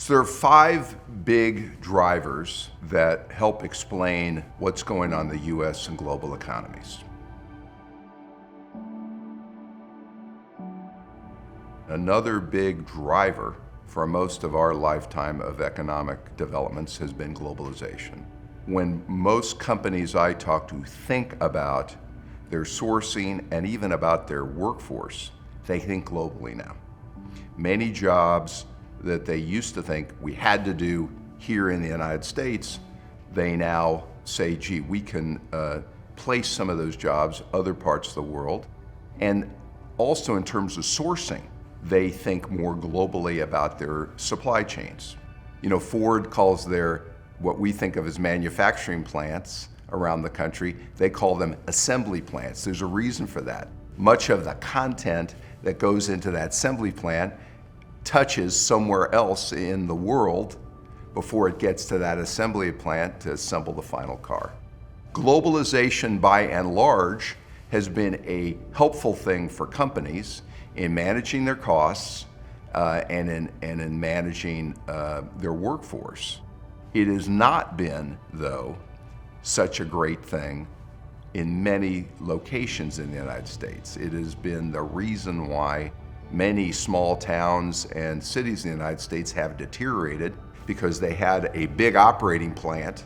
So there are five big drivers that help explain what's going on in the U.S. and global economies. Another big driver for most of our lifetime of economic developments has been globalization. When most companies I talk to think about their sourcing and even about their workforce, they think globally now. Many jobs that they used to think we had to do here in the United States, they now say, gee, we can place some of those jobs other parts of the world. And also in terms of sourcing, they think more globally about their supply chains. You know, Ford calls their, what we think of as manufacturing plants around the country, they call them assembly plants. There's a reason for that. Much of the content that goes into that assembly plant touches somewhere else in the world before it gets to that assembly plant to assemble the final car. Globalization, by and large, has been a helpful thing for companies in managing their costs and in managing their workforce. It has not been, though, such a great thing in many locations in the United States. It has been the reason why many small towns and cities in the United States have deteriorated, because they had a big operating plant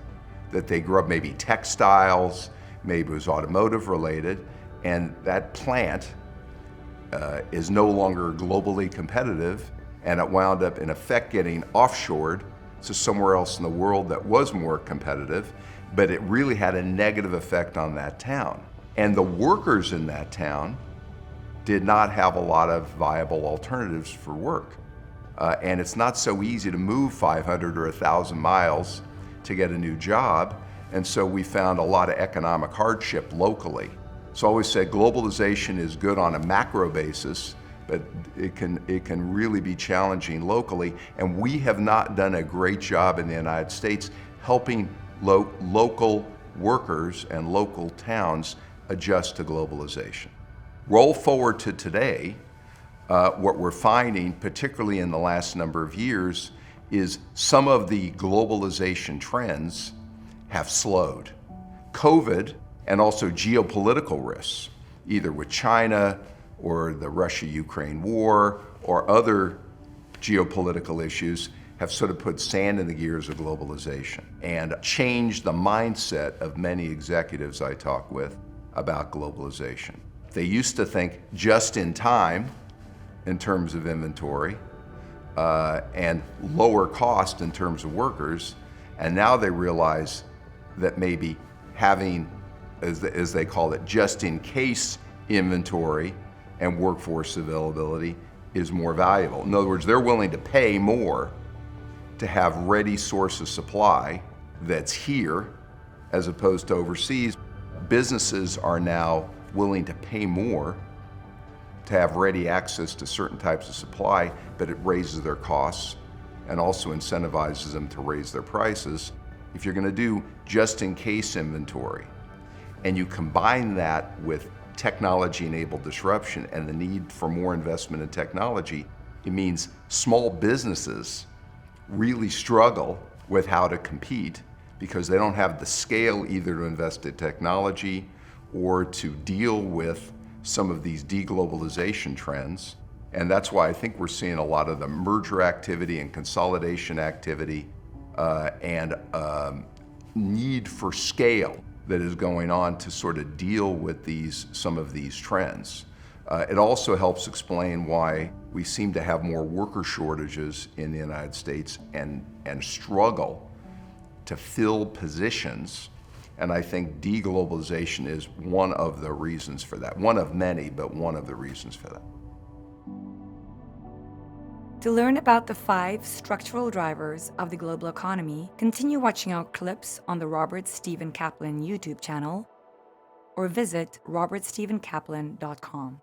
that they grew up, maybe textiles, maybe it was automotive related, and that plant is no longer globally competitive, and it wound up in effect getting offshored to somewhere else in the world that was more competitive, but it really had a negative effect on that town. And the workers in that town did not have a lot of viable alternatives for work. And it's not so easy to move 500 or 1,000 miles to get a new job, and so we found a lot of economic hardship locally. So I always said globalization is good on a macro basis, but it can really be challenging locally, and we have not done a great job in the United States helping local workers and local towns adjust to globalization. Roll forward to today, what we're finding, particularly in the last number of years, is some of the globalization trends have slowed. COVID and also geopolitical risks, either with China or the Russia-Ukraine war or other geopolitical issues, have sort of put sand in the gears of globalization and changed the mindset of many executives I talk with about globalization. They used to think just in time in terms of inventory and lower cost in terms of workers, and now they realize that maybe having, as they call it, just in case inventory and workforce availability is more valuable. In other words, they're willing to pay more to have ready source of supply that's here as opposed to overseas. Businesses are now willing to pay more to have ready access to certain types of supply, but it raises their costs and also incentivizes them to raise their prices. If you're going to do just-in-case inventory and you combine that with technology-enabled disruption and the need for more investment in technology, it means small businesses really struggle with how to compete because they don't have the scale either to invest in technology or to deal with some of these deglobalization trends. And that's why I think we're seeing a lot of the merger activity and consolidation activity and need for scale that is going on to sort of deal with some of these trends. It also helps explain why we seem to have more worker shortages in the United States and struggle to fill positions. And I think deglobalization is one of the reasons for that. One of many, but one of the reasons for that. To learn about the 5 structural drivers of the global economy, continue watching our clips on the Robert Stephen Kaplan YouTube channel or visit robertstephenkaplan.com.